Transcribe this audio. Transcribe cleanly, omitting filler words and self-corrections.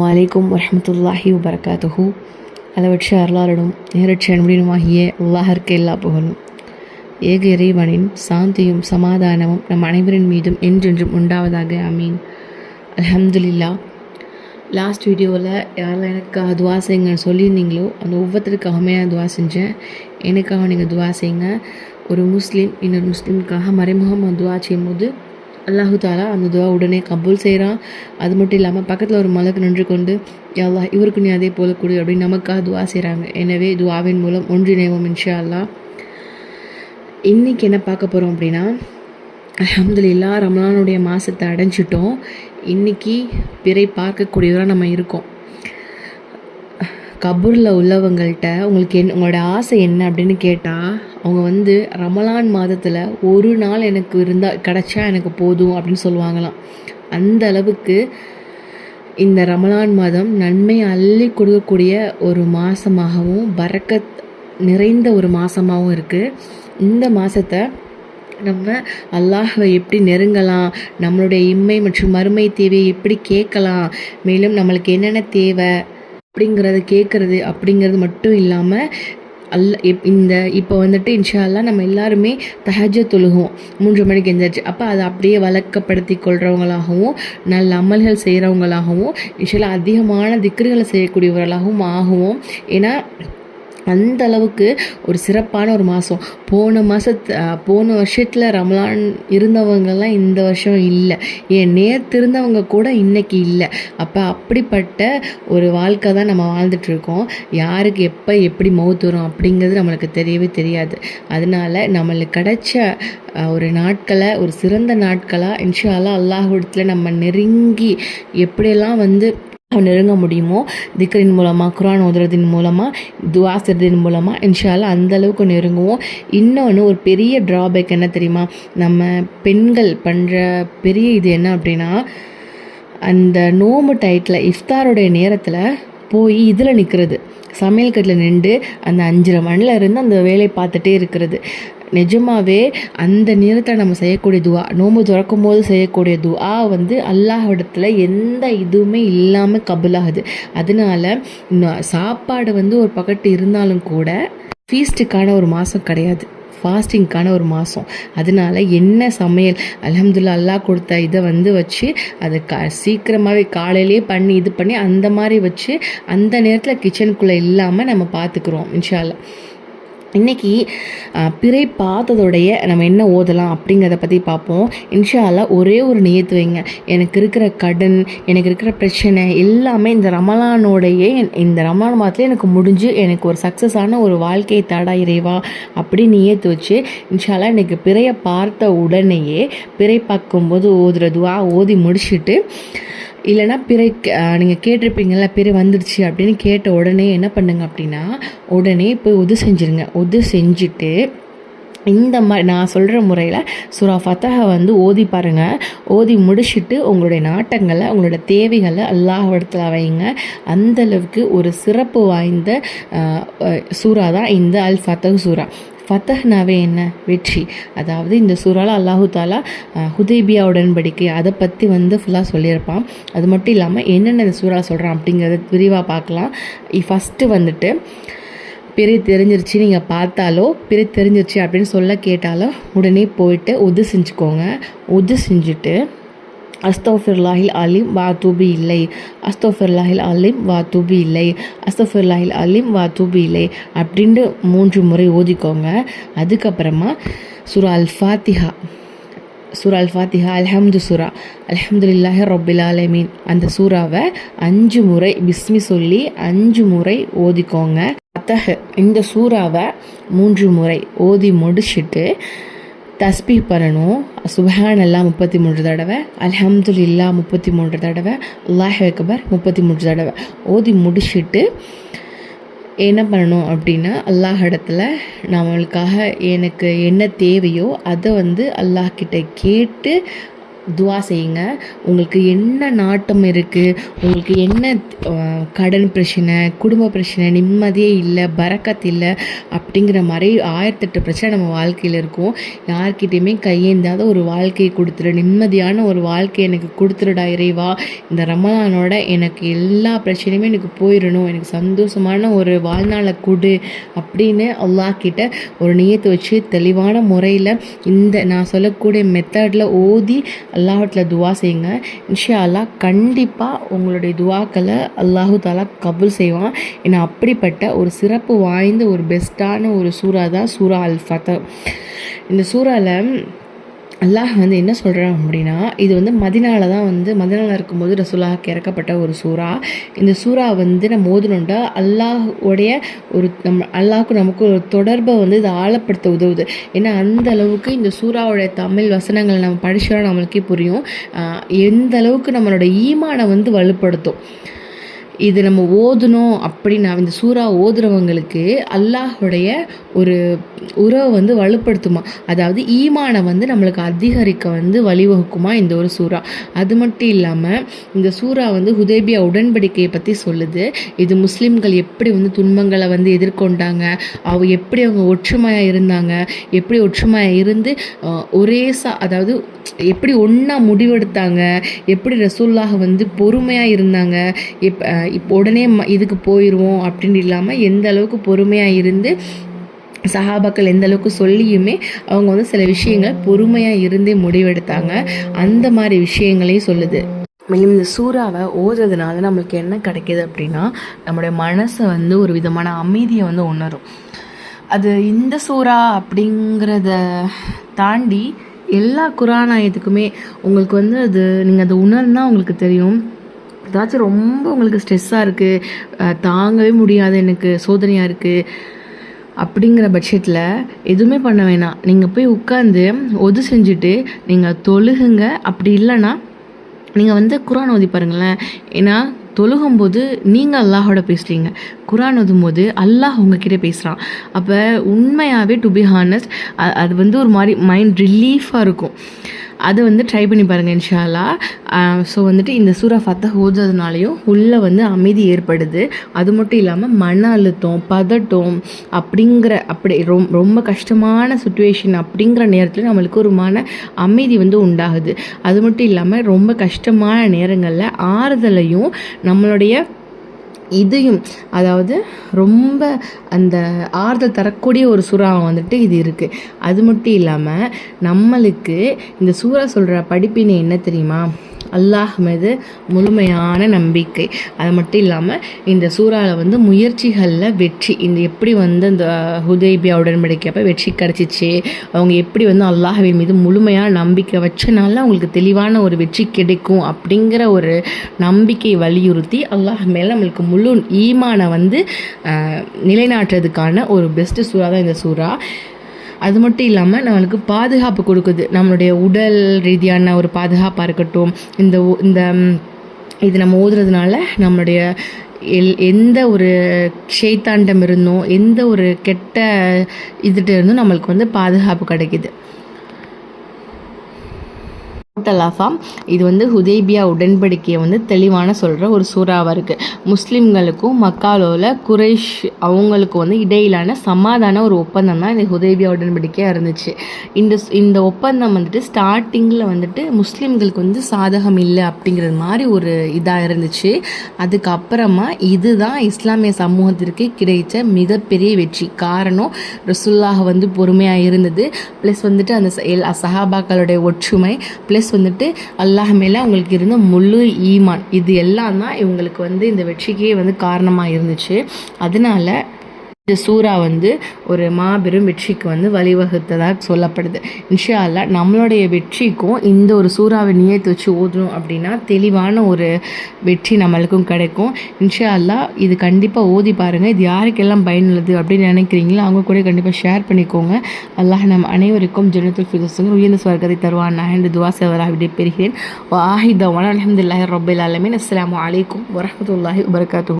வலைக்கும் வரஹ்மத்துல்லாஹி வபரகாத்துஹு. அளவற்ற அருளாளனும் நேரற்ற அன்புடனுமாகிய அல்லாஹ்விற்கு எல்லா புகழும். ஏக இறைவனின் சாந்தியும் சமாதானமும் நம் அனைவரின் மீதும் என்றென்றும் உண்டாவதாக. அமீன். அல்ஹம்துலில்லாஹ். லாஸ்ட் வீடியோவில் யாரெல்லாம் எனக்காக துவா செய்யுங்கன்னு சொல்லியிருந்தீங்களோ அந்த ஒவ்வொருத்தருக்காகவுமே நான் துவா செஞ்சேன். எனக்காக நீங்கள் துவா செய்யுங்க. ஒரு முஸ்லீம் இன்னொரு முஸ்லீமுக்காக மறைமுகமாக துவா செய்யும்போது அல்லாஹு தாலா அந்த துவா உடனே கபூல் செய்கிறான். அது மட்டும் இல்லாமல் பக்கத்தில் ஒரு மலக்கு நின்று கொண்டு யா அல்லாஹ் இவருக்கு நீ அதே போல கொடு அப்படின்னு நமக்காக துவா செய்கிறாங்க. எனவே துவாவின் மூலம் ஒன்றிணைவோம் இன்ஷா அல்லாஹ். இன்றைக்கி என்ன பார்க்க போகிறோம் அப்படின்னா, அல்ஹம்துலில்லாஹ் ரமலானுடைய மாதத்தை அடைஞ்சிட்டோம். இன்றைக்கி பிறை பார்க்கக்கூடியவராக நம்ம இருக்கோம். கபூரில் உள்ளவங்கள்ட்ட உங்களோட ஆசை என்ன அப்படின்னு கேட்டால் அவங்க ரமலான் மாதத்தில் ஒரு நாள் எனக்கு கிடச்சா எனக்கு போதும் அப்படின்னு சொல்லுவாங்களாம். அந்த அளவுக்கு இந்த ரமலான் மாதம் நன்மை அள்ளி கொடுக்கக்கூடிய ஒரு மாதமாகவும் பரக்கத் நிறைந்த ஒரு மாதமாகவும் இருக்குது. இந்த மாதத்தை நம்ம அல்லாஹ்வை எப்படி நெருங்கலாம், நம்மளுடைய இம்மை மற்றும் மறுமை தேவையை எப்படி கேட்கலாம், மேலும் நம்மளுக்கு என்னென்ன தேவை அப்படிங்கிறத கேட்குறது அப்படிங்கிறது மட்டும் இல்லாமல் இப்போ இன்ஷா அல்லாஹ் நம்ம எல்லாருமே தஹஜ்ஜத் தொழுகுவோம் 3 மணிக்கு எழுந்திரிச்சு. அப்போ அதை அப்படியே வழக்கப்படுத்தி கொள்கிறவங்களாகவும் நல்ல அமல்கள் செய்கிறவங்களாகவும் இன்ஷா அல்லாஹ் அதிகமான திக்ருகளை செய்யக்கூடியவர்களாகவும் ஆகுவோம். ஏன்னா அந்த அளவுக்கு ஒரு சிறப்பான ஒரு மாதம். போன வருஷத்தில் ரமலான் இருந்தவங்கெல்லாம் இந்த வருஷம் இல்லை, நேற்று இருந்தவங்க கூட இன்றைக்கி இல்லை. அப்போ அப்படிப்பட்ட ஒரு வாழ்க்கை தான் நம்ம வாழ்ந்துட்டுருக்கோம். யாருக்கு எப்போ எப்படி மௌத் வரும் அப்படிங்கிறது நம்மளுக்கு தெரியவே தெரியாது. அதனால் நம்மளுக்கு கிடைச்ச ஒரு நாட்களை ஒரு சிறந்த நாட்களாக இன்ஷா அல்லாஹ் அல்லாஹ்விடத்தில் நம்ம நெருங்கி எப்படியெல்லாம் நெருங்க முடியுமோ திக்ரின் மூலமாக, குர்ஆன் ஓதுறதின் மூலமாக, துவா செய்றதின் மூலமாக இன்ஷா அல்லாஹ் அந்தளவுக்கு நெருங்குவோம். இன்னொன்று ஒரு பெரிய ட்ராபேக் என்ன தெரியுமா, நம்ம பெண்கள் பண்ணுற பெரிய இது என்ன அப்படின்னா, அந்த நோம்பு டயத்தில் இஃப்தாருடைய நேரத்தில் போய் இதில் நிற்கிறது, சமையல் கட்டில் நின்று அந்த 5:30 மணில இருந்து அந்த வேலையை பார்த்துட்டே இருக்கிறது. நிஜமாகவே அந்த நேரத்தில் நம்ம செய்யக்கூடிய துவா, நோம்பு திறக்கும் போது செய்யக்கூடிய துவா அல்லாஹ்விடத்தில் எந்த இதுவுமே இல்லாமல் கபூலாகுது. அதனால சாப்பாடு ஒரு பக்கத்து இருந்தாலும் கூட ஃபீஸ்ட்டுக்கான ஒரு மாதம் கிடையாது, ஃபாஸ்டிங்க்கான ஒரு மாதம். அதனால என்ன சமையல் அல்ஹம்துலில்லாஹ் அல்லாஹ் கொடுத்த இதை வச்சு அதை சீக்கிரமாகவே காலையிலேயே பண்ணி அந்த மாதிரி வச்சு அந்த நேரத்தில் கிச்சனுக்குள்ளே இல்லாமல் நம்ம பார்த்துக்குறோம் இன்ஷா அல்லாஹ். இன்றைக்கி பிறை பார்த்ததோடைய நம்ம என்ன ஓதலாம் அப்படிங்கிறத பற்றி பார்ப்போம் இன்ஷா அல்லாஹ். ஒரே ஒரு நியத்து வைங்க, எனக்கு இருக்கிற கடன், எனக்கு இருக்கிற பிரச்சனை எல்லாமே இந்த ரமலான் மாதத்துலேயே எனக்கு முடிஞ்சு எனக்கு ஒரு சக்ஸஸான ஒரு வாழ்க்கையை தடா இறைவா அப்படி நியத்து வச்சு இன்ஷா அல்லாஹ் இன்றைக்கி பிறையை பார்த்த உடனேயே பிறை பார்க்கும்போது ஓதுற துவா ஓதி முடிச்சுட்டு, இல்லைனா பிறை நீங்கள் கேட்டிருப்பீங்களா பிறை வந்துடுச்சு அப்படின்னு கேட்ட உடனே என்ன பண்ணுங்க அப்படின்னா, உடனே போய் உது செஞ்சுட்டு இந்த மாதிரி நான் சொல்கிற முறையில் சூரா ஃபத்ஹா ஓதி பாருங்கள். ஓதி முடிச்சுட்டு உங்களுடைய நாட்டங்களை, உங்களோட தேவைகளை அல்லாஹ்விடத்தில் வைங்க. அந்தளவுக்கு ஒரு சிறப்பு வாய்ந்த சூறா தான் இந்த அல் ஃபத்ஹ் சூறா. ஃபத்தஹ்னாவே என்ன? வெற்றி. அதாவது இந்த சூறாவில் அல்லாஹு தாலா ஹுதைபியா உடன்படிக்கை அதை பற்றி ஃபுல்லாக சொல்லியிருப்பான். அது மட்டும் இல்லாமல் என்னென்ன இந்த சூறா சொல்கிறான் அப்படிங்கிறத விரிவாக பார்க்கலாம். ஃபஸ்ட்டு பிறை தெரிஞ்சிருச்சு நீங்கள் பார்த்தாலோ, பிறை தெரிஞ்சிருச்சு அப்படின்னு சொல்ல கேட்டாலோ உடனே போயிட்டு உது செஞ்சுக்கோங்க. உது செஞ்சுட்டு அஸ்தஃபிருல்லாஹில் அலீம் வாத்தூபி இல்லை, அஸ்தஃபிருல்லாஹில் அலீம் வாத்தூபி இல்லை, அஸ்தஃபிருல்லாஹில் அலீம் வாத்தூபி இல்லை அப்படின்ட்டு 3 முறை ஓதிக்கோங்க. அதுக்கப்புறமா சூரா அல் ஃபாத்திஹா அல்ஹம்து சூரா அல்ஹம்துலில்லாஹி ரப்பில் ஆலமீன் அந்த சூறாவை 5 முறை பிஸ்மி சொல்லி 5 முறை ஓதிக்கோங்க. இந்த சூறாவை 3 முறை ஓதி முடிச்சுட்டு தஸ்பீஹ் பண்ணணும். சுப்ஹானல்லாஹ் 33 தடவை, அல்ஹம்துலில்லாஹ் 33 தடவை, அல்லாஹு அக்பர் 33 தடவை ஓதி முடிச்சுட்டு என்ன பண்ணணும் அப்படின்னா, அல்லாஹ் இடத்துல நம்மளுக்காக எனக்கு என்ன தேவையோ அதை அல்லாஹ்கிட்ட கேட்டு துவா செய்யுங்க. உங்களுக்கு என்ன நாட்டம் இருக்குது, உங்களுக்கு என்ன கடன் பிரச்சனை, குடும்ப பிரச்சனை, நிம்மதியே இல்லை, பரக்கத் இல்லை அப்படிங்கிற மாதிரி 1008 பிரச்சனை நம்ம வாழ்க்கையில் இருக்கும். யார்கிட்டையுமே கையேந்தாத ஒரு வாழ்க்கையை கொடுத்துரு, நிம்மதியான ஒரு வாழ்க்கையை எனக்கு கொடுத்துருடா இறைவா. இந்த ரமலானோட எனக்கு எல்லா பிரச்சனையுமே எனக்கு போயிடணும், எனக்கு சந்தோஷமான ஒரு வாழ்நாளை கொடு அப்படின்னு அல்லாஹ் கிட்ட ஒரு நியத்தை வச்சு தெளிவான முறையில் இந்த நான் சொல்லக்கூடிய மெத்தடில் ஓதி அல்லாஹ்விடத்தில் துவா செய்யுங்க. இன்ஷா அல்லாஹ் கண்டிப்பாக உங்களுடைய துவாக்களை அல்லாஹு தாலா கபூல் செய்வான். ஏன்னா அப்படிப்பட்ட ஒரு சிறப்பு வாய்ந்த ஒரு பெஸ்ட்டான ஒரு சூறா தான் சூரா அல் ஃபத்ஹ். இந்த சூறாவில் அல்லாஹ் என்ன சொல்கிறான் அப்படின்னா, இது மதினாவில் இருக்கும்போது ரசூலுல்லாஹ்க்கு இறக்கப்பட்ட ஒரு சூறா. இந்த சூறா நம்ம ஓதுனோண்டா அல்லாஹ்வுடைய ஒரு அல்லாஹ்க்கு நமக்கு ஒரு தொடர்பை இது ஆழப்படுத்த உதவுது. ஏன்னா அந்த அளவுக்கு இந்த சூறாவுடைய தமிழ் வசனங்கள் நம்ம படிச்சோன்னா நம்மளுக்கே புரியும் எந்த அளவுக்கு நம்மளோட ஈமானை வலுப்படுத்தும். இது நம்ம ஓதணும் அப்படின்னா இந்த சூறா ஓதுறவங்களுக்கு அல்லாஹுடைய ஒரு உறவை வலுப்படுத்துமா, அதாவது ஈமானை நம்மளுக்கு அதிகரிக்க வழிவகுக்குமா இந்த ஒரு சூறா. அது மட்டும் இல்லாமல் இந்த சூறா ஹுதைபியா உடன்படிக்கையை பற்றி சொல்லுது. இது முஸ்லீம்கள் எப்படி துன்பங்களை எதிர்கொண்டாங்க, எப்படி அவங்க ஒற்றுமையாக இருந்தாங்க, எப்படி ஒற்றுமையாக இருந்து அதாவது எப்படி ஒன்றா முடிவெடுத்தாங்க, எப்படி ரசூலுல்லாஹ் பொறுமையாக இருந்தாங்க, இப்போ உடனே இதுக்கு போயிடுவோம் அப்படின்னு இல்லாமல் எந்த அளவுக்கு பொறுமையாக இருந்து சஹாபாக்கள் எந்த அளவுக்கு சொல்லியுமே அவங்க சில விஷயங்கள் பொறுமையாக இருந்தே முடிவெடுத்தாங்க. அந்த மாதிரி விஷயங்களையும் சொல்லுது. மேலும் இந்த சூறாவை ஓதுறதுனால நம்மளுக்கு என்ன கிடைக்கிது அப்படின்னா, நம்மளுடைய மனசை ஒரு விதமான அமைதியை உணரும். அது இந்த சூறா அப்படிங்கிறத தாண்டி எல்லா குர்ஆன் ஆயத்துக்குமே உங்களுக்கு அது நீங்கள் அதை உணர்ந்தால் உங்களுக்கு தெரியும். ஏதாச்சும் ரொம்ப உங்களுக்கு ஸ்ட்ரெஸ்ஸாக இருக்குது, தாங்கவே முடியாது, எனக்கு சோதனையாக இருக்குது அப்படிங்கிற பட்சத்தில் எதுவுமே பண்ண வேணாம். நீங்கள் போய் உட்காந்து செஞ்சுட்டு நீங்கள் தொழுகுங்க. அப்படி இல்லைன்னா நீங்கள் குர்ஆன் ஓதி பாருங்களேன். ஏன்னா தொழுகும்போது நீங்கள் அல்லாஹோட பேசுகிறீங்க, குர்ஆன் ஓதும்போது அல்லாஹ் உங்ககிட்ட பேசுகிறான். அப்போ உண்மையாகவே டு பி ஹானஸ்ட் அது ஒரு மாதிரி மைண்ட் ரிலீஃபாக இருக்கும். அதை ட்ரை பண்ணி பாருங்கள் இன்ஷா அல்லாஹ். ஸோ இந்த சூரா ஃபத்ஹ் ஓதுறதுனாலையும் உள்ளே அமைதி ஏற்படுது. அது மட்டும் இல்லாமல் மன அழுத்தம், பதட்டம் அப்படி ரொம்ப கஷ்டமான சுச்சுவேஷன் அப்படிங்கிற நேரத்தில் நம்மளுக்கு ஒரு மன அமைதி உண்டாகுது. அது மட்டும் இல்லாமல் ரொம்ப கஷ்டமான நேரங்களில் ஆறுதலையும் நம்மளுடைய இதையும், அதாவது ரொம்ப அந்த ஆறுதல் தரக்கூடிய ஒரு சூறா இது இருக்குது. அது மட்டும் இல்லாமல் நம்மளுக்கு இந்த சூறா சொல்கிற படிப்பினை என்ன தெரியுமா, அல்லாஹ் மீது முழுமையான நம்பிக்கை. அது மட்டும் இல்லாமல் இந்த சூறாவில் முயற்சிகளில் வெற்றி, இந்த எப்படி இந்த ஹுதைபியா உடன்படிக்கை அப்போ வெற்றி கிடச்சிச்சு, அவங்க எப்படி அல்லாஹ்வின் மீது முழுமையான நம்பிக்கை வச்சனால அவங்களுக்கு தெளிவான ஒரு வெற்றி கிடைக்கும் அப்படிங்கிற ஒரு நம்பிக்கையை வலியுறுத்தி அல்லாஹ் மேலே நம்மளுக்கு முழு ஈமானை நிலைநாட்டுறதுக்கான ஒரு பெஸ்ட்டு சூறா தான் இந்த சூறா. அது மட்டும் இல்லாமல் நம்மளுக்கு பாதுகாப்பு கொடுக்குது. நம்மளுடைய உடல் ரீதியான ஒரு பாதுகாப்பாக இருக்கட்டும், இது நம்ம ஓதுறதுனால நம்மளுடைய எந்த ஒரு ஷைத்தாண்டம் இருந்தும் எந்த ஒரு கெட்ட இதுகிட்ட இருந்தும் நம்மளுக்கு பாதுகாப்பு கிடைக்கிது. டோட்டலாஃபாக இது ஹுதைபியா உடன்படிக்கையை தெளிவான சொல்கிற ஒரு சூறாவாக இருக்குது. முஸ்லீம்களுக்கும் மக்காலோவில் குறைஷ் அவங்களுக்கும் இடையிலான சமாதான ஒரு ஒப்பந்தம் தான் இந்த ஹுதைபியா உடன்படிக்கையாக இருந்துச்சு. இந்த ஒப்பந்தம் ஸ்டார்டிங்கில் முஸ்லீம்களுக்கு சாதகம் இல்லை அப்படிங்கிறது மாதிரி ஒரு இதாக இருந்துச்சு. அதுக்கப்புறமா இதுதான் இஸ்லாமிய சமூகத்திற்கு கிடைத்த மிகப்பெரிய வெற்றி. காரணம் ரசூலுல்லாஹ் பொறுமையாக இருந்தது, ப்ளஸ் அந்த சஹாபாக்களுடைய ஒற்றுமை, ப்ளஸ் அல்லாஹ் மேலே அவங்களுக்கு இருந்த முழு ஈமான், இது எல்லாம் தான் இவங்களுக்கு இந்த வெற்றிக்கே காரணமாக இருந்துச்சு. அதனால இந்த சூறா ஒரு மாபெரும் வெற்றிக்கு வழிவகுத்ததாக சொல்லப்படுது. இன்ஷா அல்லாஹ் நம்மளுடைய வெற்றிக்கும் இந்த ஒரு சூறாவை நியத்து வச்சு ஓதணும் அப்படின்னா தெளிவான ஒரு வெற்றி நம்மளுக்கும் கிடைக்கும். இன்ஷா அல்லாஹ் இது கண்டிப்பாக ஓதி பாருங்கள். இது யாருக்கெல்லாம் பயனுள்ளது அப்படின்னு நினைக்கிறீங்களோ அவங்க கூட கண்டிப்பாக ஷேர் பண்ணிக்கோங்க. அல்லாஹ் நம் அனைவருக்கும் ஜன்னத்துல் ஃபிர்தௌஸ் உயர்ந்த சுவர்க்கத்தை தருவான் என்று துவா செய்வதாக விடைபெறுகிறேன். வாஹிதவான அல்ஹம்துலில்லாஹி ரப்பில் ஆலமீன். அஸ்ஸலாமு அலைக்கும் வரஹ்மத்துல்லாஹி வபரகாத்துஹு.